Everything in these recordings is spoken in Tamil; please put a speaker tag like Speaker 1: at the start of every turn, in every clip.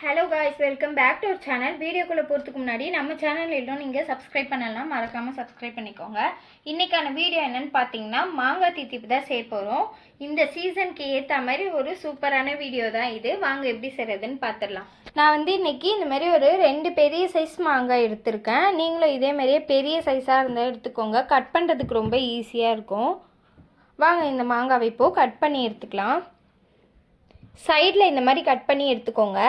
Speaker 1: Hello guys, welcome back to our channel. வீடியோக்குள்ளே போகிறதுக்கு முன்னாடி நம்ம சேனல் இன்னும் நீங்கள் சப்ஸ்கிரைப் பண்ணலாம், மறக்காமல் சப்ஸ்கிரைப் பண்ணிக்கோங்க. இன்றைக்கான வீடியோ என்னென்னு பார்த்தீங்கன்னா மாங்காய் தீத்திப்பு தான் செய்ய போகிறோம். இந்த சீசனுக்கு ஏற்ற மாதிரி ஒரு சூப்பரான வீடியோ தான் இது. வாங்க எப்படி செய்கிறதுன்னு பார்த்துடலாம். நான் இன்றைக்கி இந்த மாதிரி ஒரு 2 பெரிய சைஸ் மாங்காய் எடுத்திருக்கேன். நீங்களும் இதே மாதிரியே பெரிய சைஸாக இருந்தால் எடுத்துக்கோங்க. கட் பண்ணுறதுக்கு ரொம்ப ஈஸியாக இருக்கும். வாங்க இந்த மாங்காவை இப்போது கட் பண்ணி எடுத்துக்கலாம். சைடில் இந்த மாதிரி கட் பண்ணி எடுத்துக்கோங்க.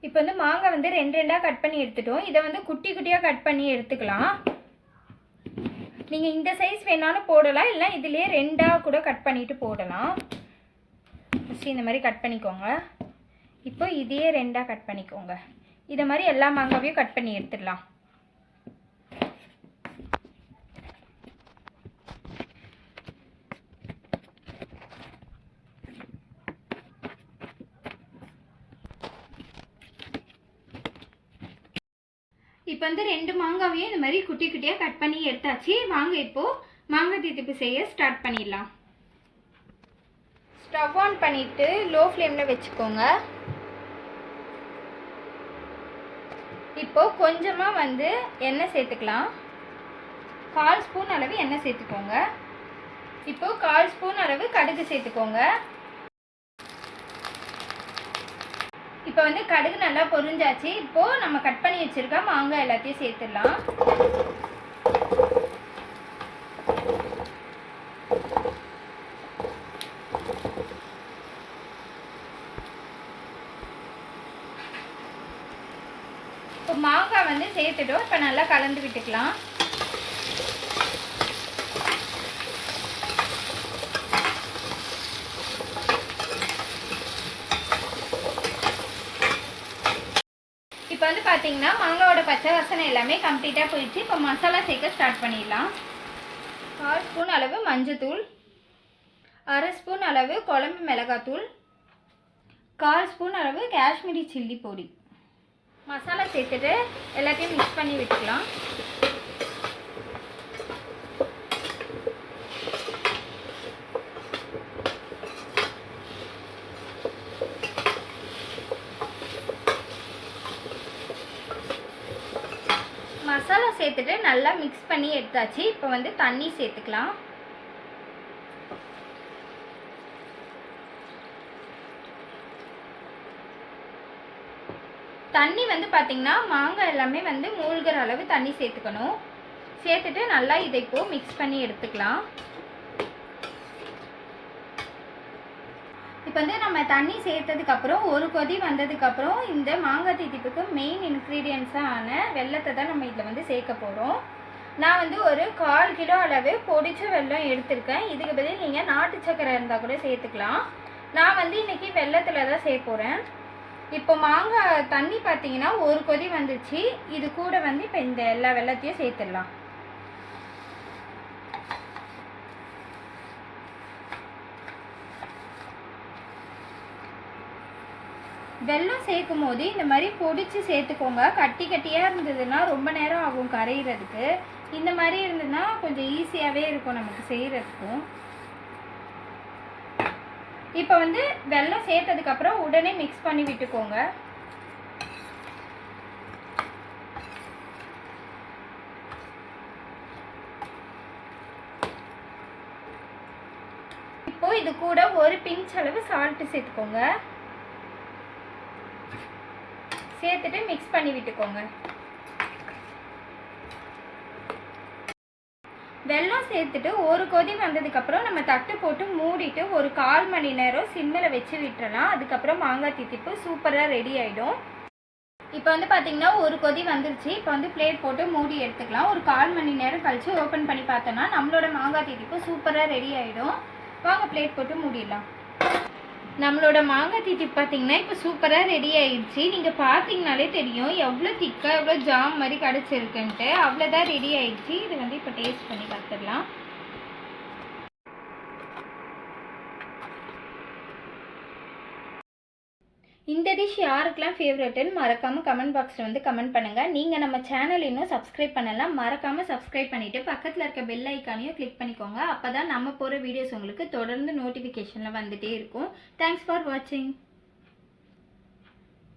Speaker 1: இப்போ மாங்காய் 2 கட் பண்ணி எடுத்துட்டோம். இதை குட்டி குட்டியாக கட் பண்ணி எடுத்துக்கலாம். நீங்கள் இந்த சைஸ் வேணாலும் போடலாம், இல்லை இதுலேயே 2 கூட கட் பண்ணிவிட்டு போடலாம். ஃபஸ்ட்டு இந்த மாதிரி கட் பண்ணிக்கோங்க. இப்போ இதையே 2 கட் பண்ணிக்கோங்க. இதை மாதிரி எல்லா மாங்காவையும் கட் பண்ணி எடுத்துடலாம். இப்போ 2 மாங்காவையும் இந்த மாதிரி குட்டி குட்டியாக கட் பண்ணி எடுத்தாச்சு. வாங்க இப்போது மாங்காய் தீத்திப்பு செய்ய ஸ்டார்ட் பண்ணிடலாம். ஸ்டவ் ஆன் பண்ணிவிட்டு லோ ஃப்ளேமில் வச்சுக்கோங்க. இப்போது கொஞ்சமாக எண்ணெய் சேர்த்துக்கலாம். 1/4 ஸ்பூன் அளவு எண்ணெய் சேர்த்துக்கோங்க. இப்போது 1/4 ஸ்பூன் அளவு கடுகு சேர்த்துக்கோங்க. இப்போ கடுகு நல்லா பொரிஞ்சாச்சு. இப்போது நம்ம கட் பண்ணி வச்சுருக்க மாங்காய் எல்லாத்தையும் சேர்த்துடலாம். இப்போ மாங்காய் சேர்த்துட்டோம். இப்போ நல்லா கலந்து விட்டுக்கலாம். இப்போ பார்த்தீங்கன்னா மாங்காயோட பச்சை வாசனை எல்லாமே கம்ப்ளீட்டாக போயிடுச்சு. இப்போ மசாலா சேர்க்க ஸ்டார்ட் பண்ணிடலாம். 1/4 ஸ்பூன் அளவு மஞ்சத்தூள், 1/2 ஸ்பூன் அளவு குழம்பு மிளகாத்தூள், 1/4 ஸ்பூன் அளவு காஷ்மீரி சில்லி பொடி. மசாலா சேர்த்துட்டு எல்லாத்தையும் மிக்ஸ் பண்ணி விட்டுக்கலாம். மசாலா சேர்த்துட்டு நல்லா மிக்ஸ் பண்ணி எடுத்தாச்சு. இப்போ தண்ணி சேர்த்துக்கலாம். தண்ணி பார்த்தீங்கன்னா மாங்காய் எல்லாமே மூழ்கிற அளவு தண்ணி சேர்த்துக்கணும். சேர்த்துட்டு நல்லா இதை இப்போ மிக்ஸ் பண்ணி எடுத்துக்கலாம். இப்போ நம்ம தண்ணி சேர்த்ததுக்கப்புறம் ஒரு கொதி வந்ததுக்கப்புறம் இந்த மாங்காய் தீத்திப்புக்கு மெயின் இன்க்ரீடியன்ஸான வெல்லத்தை தான் நம்ம இதில் சேர்க்க போகிறோம். நான் ஒரு 1/4 கிலோ அளவு பொடிச்ச வெல்லம் எடுத்திருக்கேன். இதுக்கு பதில் நீங்கள் நாட்டு சக்கரை இருந்தால் கூட சேர்த்துக்கலாம். நான் இன்றைக்கி வெல்லத்தில் தான் சேர்க்க போகிறேன். இப்போ மாங்காய் தண்ணி பார்த்தீங்கன்னா ஒரு கொதி வந்துச்சு. இது கூட இப்போ இந்த எல்லா வெல்லத்தையும் சேர்த்துடலாம். வெல்லம் சேர்க்கும் போது இந்த மாதிரி பொடிச்சு சேர்த்துக்கோங்க. கட்டி கட்டியாக இருந்ததுன்னா ரொம்ப நேரம் ஆகும் கரையிறதுக்கு. இந்த மாதிரி இருந்ததுன்னா கொஞ்சம் ஈஸியாகவே இருக்கும் நமக்கு செய்கிறதுக்கும். இப்போ வெல்லம் சேர்த்ததுக்கப்புறம் உடனே மிக்ஸ் பண்ணி விட்டுக்கோங்க. இப்போ இது கூட ஒரு பிஞ்ச் அளவு சால்ட் சேர்த்துக்கோங்க. சேர்த்துட்டு மிக்ஸ் பண்ணி விட்டுக்கோங்க. வெல்லம் சேர்த்துட்டு ஒரு கொதி வந்ததுக்கப்புறம் நம்ம தட்டு போட்டு மூடிட்டு ஒரு 1/4 மணி நேரம் சிம்மில் வச்சு விட்டுறலாம். அதுக்கப்புறம் மாங்காய் தீத்திப்பு சூப்பராக ரெடி ஆகிடும். இப்போ பார்த்தீங்கன்னா ஒரு கொதி வந்துருச்சு. இப்போ பிளேட் போட்டு மூடி எடுத்துக்கலாம். ஒரு 1/4 மணி நேரம் கழித்து ஓப்பன் பண்ணி பார்த்தோன்னா நம்மளோட மாங்காய் தீத்திப்பு சூப்பராக ரெடி ஆகிடும். வாங்க பிளேட் போட்டு மூடிடலாம். நம்மளோட மாங்காய் தீத்திப்பு பார்த்தீங்கன்னா இப்போ சூப்பராக ரெடி ஆகிடுச்சு. நீங்கள் பார்த்தீங்கனாலே தெரியும் எவ்வளோ திக்காக எவ்வளோ ஜாம் மாதிரி கிடச்சிருக்குன்ட்டு. அவ்வளோதான் ரெடி ஆகிடுச்சு. இது இப்போ டேஸ்ட் பண்ணி பார்த்துடலாம். இந்த டிஷ் யாருக்கெல்லாம் ஃபேவரட்டுன்னு மறக்காமல் கமெண்ட் பாக்ஸில் வந்து கமெண்ட் பண்ணுங்கள். நீங்கள் நம்ம சேனல் இன்னும் சப்ஸ்கிரைப் பண்ணலாம், மறக்காமல் சப்ஸ்கிரைப் பண்ணிவிட்டு பக்கத்தில் இருக்க பெல் ஐக்கானையும் கிளிக் பண்ணிக்கோங்க. அப்போ தான் நம்ம போகிற வீடியோஸ் உங்களுக்கு தொடர்ந்து நோட்டிஃபிகேஷனில் வந்துகிட்டே இருக்கும். தேங்க்ஸ் ஃபார் வாட்சிங்.